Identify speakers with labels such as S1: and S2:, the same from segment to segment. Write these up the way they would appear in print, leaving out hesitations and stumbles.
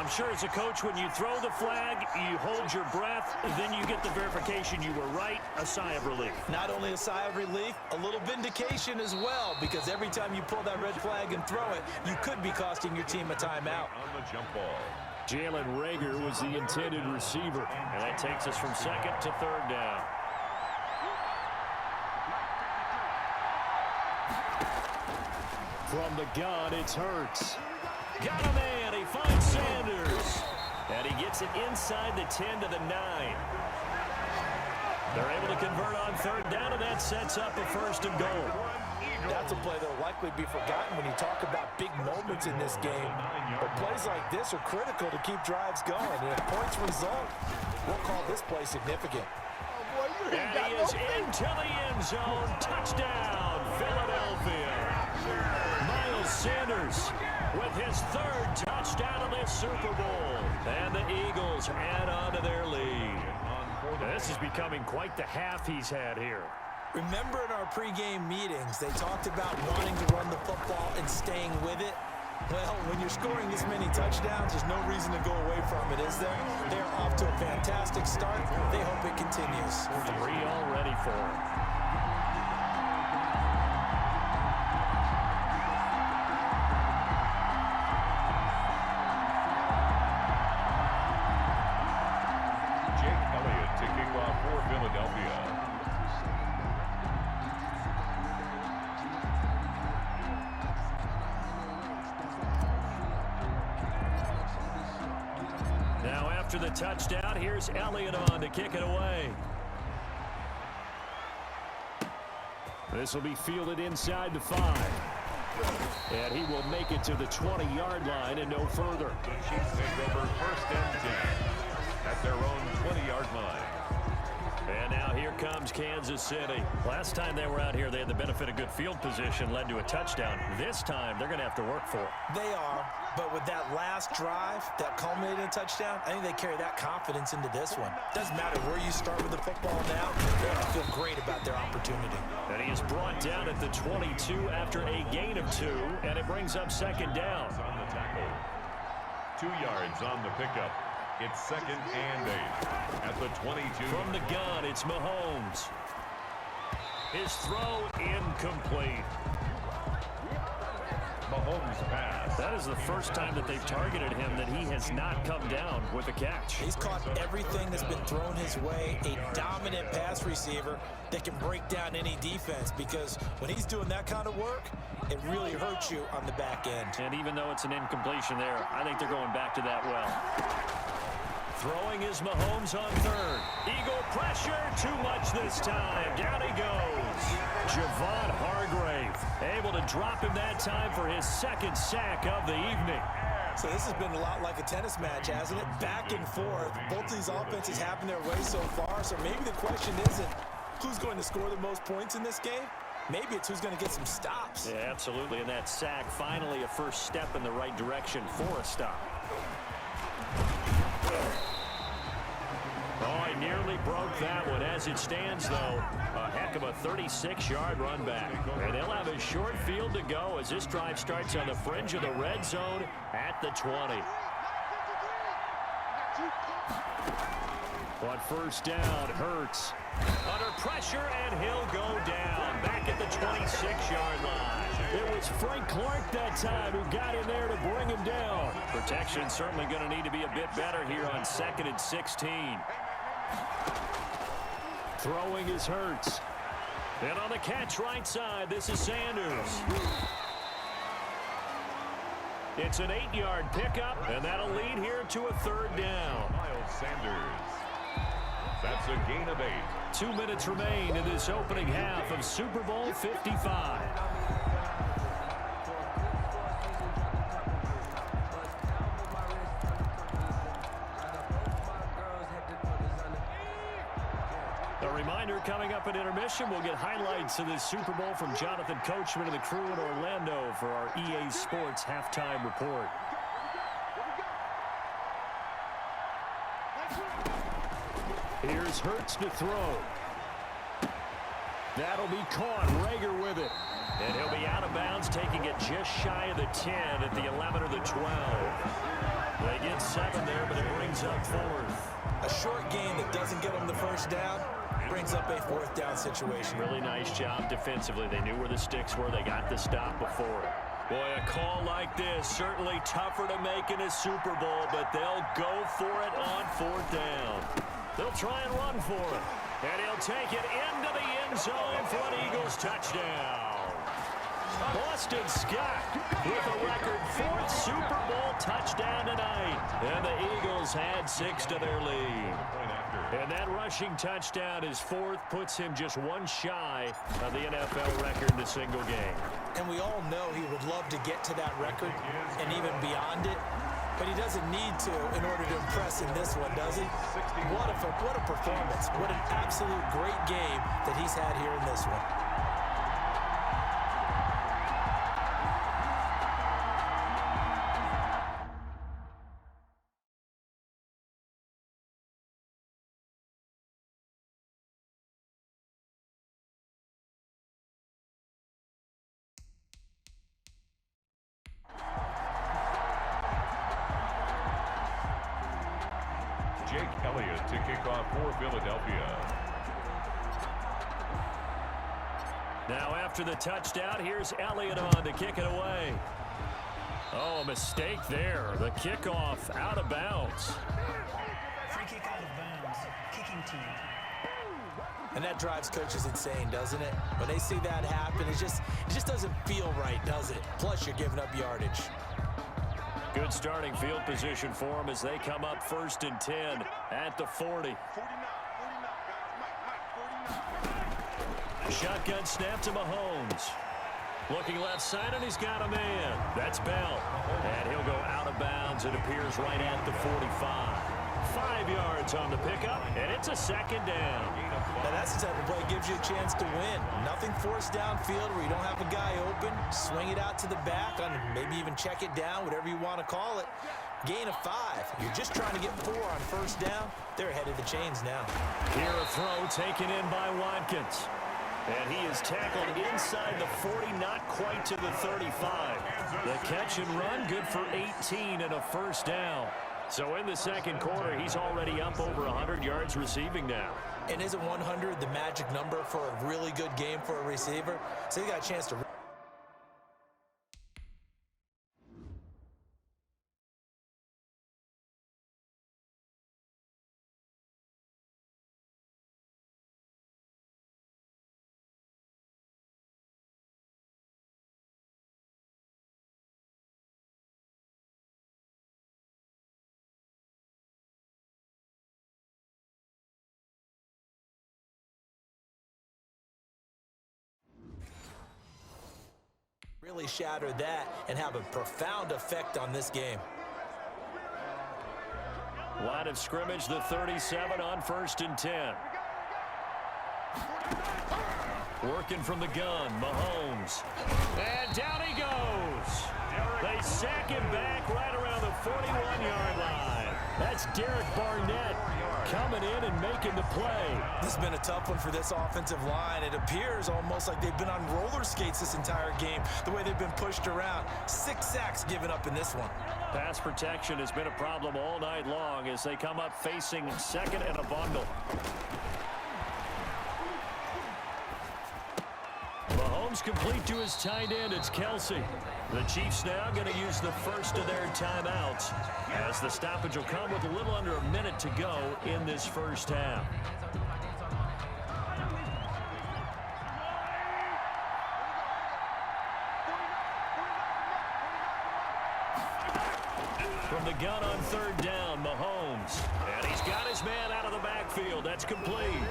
S1: I'm sure as a coach, when you throw the flag, you hold your breath, then you get the verification you were right, a sigh of relief.
S2: Not only a sigh of relief, a little vindication as well, because every time you pull that red flag and throw it, you could be costing your team a timeout.
S3: On the jump ball.
S1: Jalen Reagor was the intended receiver, and that takes us from second to third down. From the gun, it's Hurts. Got a man. He finds Sanders. And he gets it inside the 10 to the 9. They're able to convert on third down, and that sets up a first and goal.
S2: That's a play that will likely be forgotten when you talk about big moments in this game. But plays like this are critical to keep drives going. And if points result, we'll call this play significant.
S1: And he is into the end zone. Touchdown, Philadelphia. Miles Sanders with his third touchdown of this Super Bowl. And the Eagles add on to their lead. This is becoming quite the half he's had here.
S2: Remember in our pregame meetings, they talked about wanting to run the football and staying with it? Well, when you're scoring this many touchdowns, there's no reason to go away from it, is there? They're off to a fantastic start. They hope it continues.
S1: 3 already for him. After the touchdown, here's Elliott on to kick it away. This will be fielded inside the 5. And he will make it to the 20-yard line and no further.
S3: The Chiefs take over first and 10 at their own 20-yard line.
S1: And now here comes Kansas City. Last time they were out here, they had the benefit of good field position, led to a touchdown. This time, they're going to have to work for it.
S2: They are, but with that last drive, that culminated in a touchdown, I think they carry that confidence into this one. Doesn't matter where you start with the football now, they have to feel great about their opportunity.
S1: And he is brought down at the 22 after a gain of 2, and it brings up second down.
S3: On the tackle. 2 yards on the pickup. It's second and 8 at the 22.
S1: From the gun, it's Mahomes. His throw incomplete.
S3: Mahomes pass.
S1: That is the first time that they've targeted him that he has not come down with a catch.
S2: He's caught everything that's been thrown his way. A dominant pass receiver that can break down any defense, because when he's doing that kind of work, it really hurts you on the back end.
S1: And even though it's an incompletion there, I think they're going back to that well. Throwing is Mahomes on third. Eagle pressure, too much this time. Down he goes. Javon Hargrave able to drop him that time for his second sack of the evening.
S2: So this has been a lot like a tennis match, hasn't it? Back and forth. Both of these offenses having their way so far. So maybe the question isn't who's going to score the most points in this game. Maybe it's who's going to get some stops.
S1: Yeah, absolutely. And that sack, finally a first step in the right direction for a stop. Oh, I nearly broke that one. As it stands, though, a heck of a 36-yard run back. And they'll have a short field to go as this drive starts on the fringe of the red zone at the 20. On first down, Hurts. Under pressure, and he'll go down. Back at the 26-yard line. It was Frank Clark that time who got in there to bring him down. Protection certainly going to need to be a bit better here on 2nd and 16. Throwing is Hurts. And on the catch right side, this is Sanders. It's an 8-yard pickup, and that'll lead here to a third down.
S3: Miles Sanders. That's a gain of 8.
S1: 2 minutes remain in this opening half of Super Bowl 55. A reminder, coming up at intermission, we'll get highlights of this Super Bowl from Jonathan Coachman and the crew in Orlando for our EA Sports halftime report. Here's Hurts to throw. That'll be caught. Reagor with it. And he'll be out of bounds, taking it just shy of the 10 at the 11 or the 12. They get 7 there, but it brings up 4th.
S2: A short gain that doesn't get them the first down brings up a 4th down situation.
S1: Really nice job defensively. They knew where the sticks were. They got the stop before it. Boy, a call like this, certainly tougher to make in a Super Bowl, but they'll go for it on 4th down. They'll try and run for it. And he'll take it into the end zone for an Eagles touchdown. Boston Scott with a record 4th Super Bowl touchdown tonight. And the Eagles had 6 to their lead. And that rushing touchdown, his 4th, puts him just 1 shy of the NFL record in a single game.
S2: And we all know he would love to get to that record and even beyond it. But he doesn't need to in order to impress in this one, does he? What a performance. What an absolute great game that he's had here in this one.
S3: Jake Elliott to kick off for Philadelphia.
S1: Now after the touchdown, here's Elliott on to kick it away. Oh, a mistake there. The kickoff out of bounds.
S4: Free kick out of bounds. Kicking team.
S2: And that drives coaches insane, doesn't it? When they see that happen, it just doesn't feel right, does it? Plus, you're giving up yardage.
S1: Good starting field position for them as they come up 1st and 10 at the 40. Shotgun snap to Mahomes. Looking left side, and he's got a man. That's Bell. And he'll go out of bounds. It appears right at the 45. 5 yards on the pickup, and it's a 2nd down.
S2: Now that's the type of play that gives you a chance to win. Nothing forced downfield where you don't have a guy open. Swing it out to the back, on maybe even check it down, whatever you want to call it. Gain of 5. You're just trying to get 4 on 1st down. They're ahead of the chains now.
S1: Here a throw taken in by Watkins. And he is tackled inside the 40, not quite to the 35. The catch and run, good for 18 and a 1st down. So in the 2nd quarter, he's already up over 100 yards receiving now.
S2: And isn't 100 the magic number for a really good game for a receiver? So he got a chance to... really shatter that and have a profound effect on this game.
S1: Line of scrimmage, the 37 on 1st and 10. Working from the gun, Mahomes. And down he goes. They sack him back right around the 41-yard line. That's Derek Barnett coming in and making the play.
S2: This has been a tough one for this offensive line. It appears almost like they've been on roller skates this entire game, the way they've been pushed around. 6 sacks given up in this one.
S1: Pass protection has been a problem all night long as they come up facing 2nd and a bundle. Mahomes complete to his tight end. It's Kelsey. The Chiefs now going to use the first of their timeouts as the stoppage will come with a little under a minute to go in this 1st half. From the gun on 3rd down, Mahomes. And he's got his man out of the backfield. That's complete.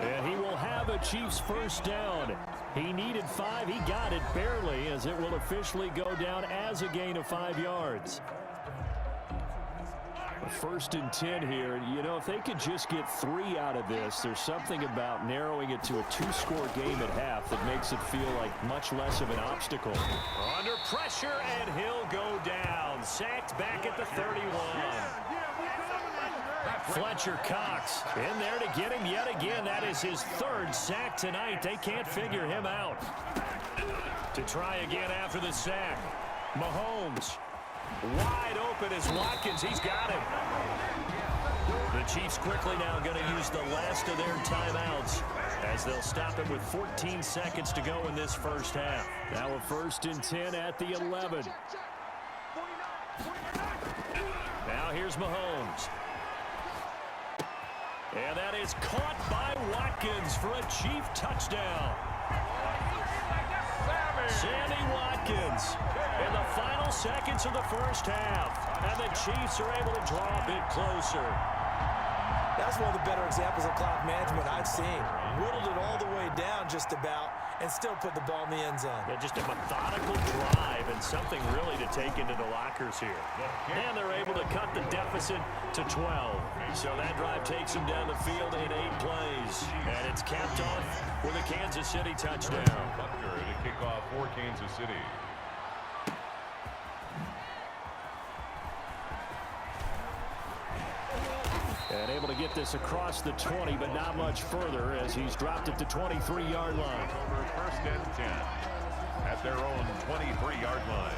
S1: And he will have a Chiefs 1st down. He needed 5. He got it barely as it will officially go down as a gain of 5 yards. 1st and 10 here. You know, if they could just get 3 out of this, there's something about narrowing it to a 2-score game at half that makes it feel like much less of an obstacle. Under pressure, and he'll go down. Sacked back at the 31. Fletcher Cox in there to get him yet again. That is his 3rd sack tonight. They can't figure him out. To try again after the sack. Mahomes. Wide open is Watkins. He's got him. The Chiefs quickly now going to use the last of their timeouts as they'll stop it with 14 seconds to go in this first half. Now a 1st and 10 at the 11. Now here's Mahomes. And that is caught by Watkins for a Chief touchdown. Sammy Watkins in the final seconds of the first half. And the Chiefs are able to draw a bit closer.
S2: That's one of the better examples of clock management I've seen. Whittled it all the way down just about and still put the ball in the end zone.
S1: Yeah, just a methodical drive and something really to take into the lockers here. And they're able to cut the deficit to 12. So that drive takes them down the field in 8 plays. And it's capped off with a Kansas City touchdown.
S3: Buckner to kick off for Kansas City.
S1: And able to get this across the 20, but not much further as he's dropped it to 23-yard line.
S3: Over 1st and 10 at their own 23-yard line.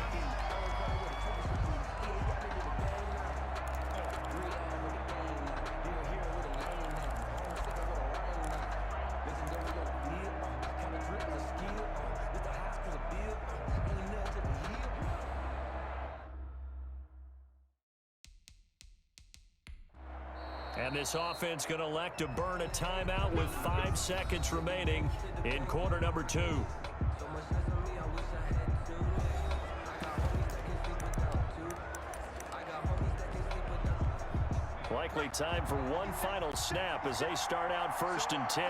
S1: And this offense going to elect to burn a timeout with 5 seconds remaining in quarter number 2. Likely time for one final snap as they start out 1st and 10.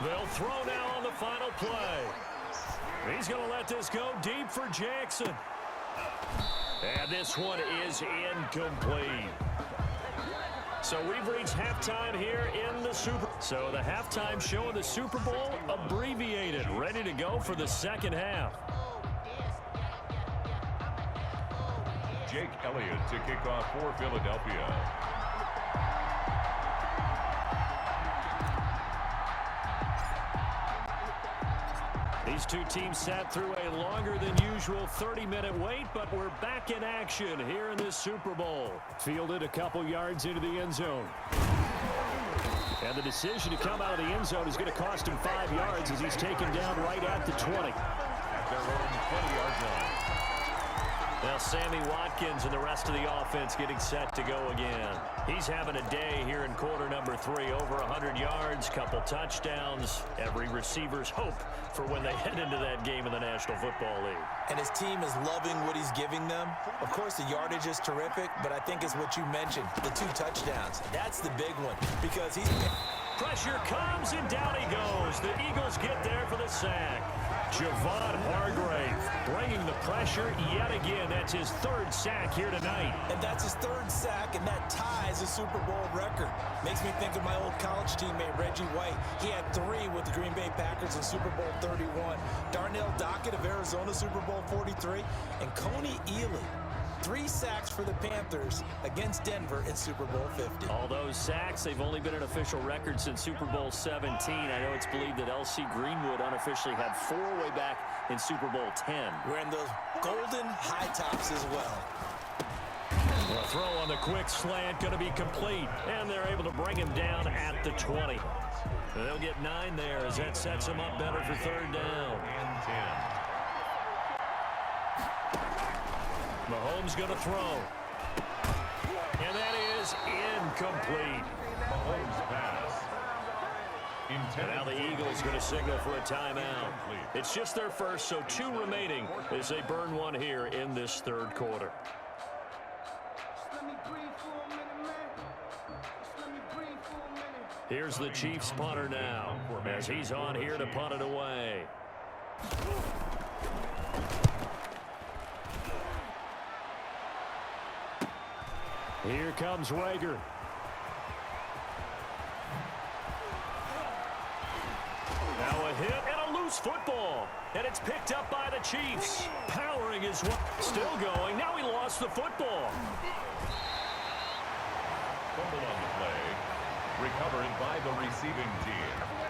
S1: They'll throw now on the final play. He's going to let this go deep for Jackson. And this one is incomplete. So we've reached halftime here in the Super. So the halftime show of the Super Bowl abbreviated, ready to go for the second half.
S3: Jake Elliott to kick off for Philadelphia.
S1: These two teams sat through a longer than usual 30-minute wait, but we're back in action here in this Super Bowl. Fielded a couple yards into the end zone. And the decision to come out of the end zone is going to cost him 5 yards as he's taken down right at the 20.
S3: At their own 20-yard line.
S1: Now Sammy Watkins and the rest of the offense getting set to go again. He's having a day here in quarter number 3. Over 100 yards, couple touchdowns. Every receiver's hope for when they head into that game in the National Football League.
S2: And his team is loving what he's giving them. Of course, the yardage is terrific, but I think it's what you mentioned, the 2 touchdowns. That's the big one because he's...
S1: Pressure comes and down he goes. The Eagles get there for the sack. Javon Hargrave bringing the pressure yet again. That's his 3rd sack here tonight.
S2: And that's his 3rd sack, and that ties a Super Bowl record. Makes me think of my old college teammate, Reggie White. He had 3 with the Green Bay Packers in Super Bowl 31. Darnell Dockett of Arizona, Super Bowl 43. And Coney Ealy, 3 sacks for the Panthers against Denver in Super Bowl 50.
S1: All those sacks, they've only been an official record since Super Bowl 17. I know it's believed that L.C. Greenwood unofficially had 4 way back in Super Bowl 10.
S2: Wearing those golden high tops as well.
S1: The throw on the quick slant going to be complete, and they're able to bring him down at the 20. They'll get 9 there as that sets them up better for 3rd down.
S3: And 10.
S1: Mahomes going to throw. And that is incomplete.
S3: Mahomes pass.
S1: And now the Eagles going to signal for a timeout. It's just their first, so 2 remaining as they burn one here in this 3rd quarter. Here's the Chiefs punter now as he's on here to punt it away. Here comes Rager. Now a hit and a loose football. And it's picked up by the Chiefs. Powering is still going. Now he lost the football.
S3: Fumble on the play. Recovered by the receiving team.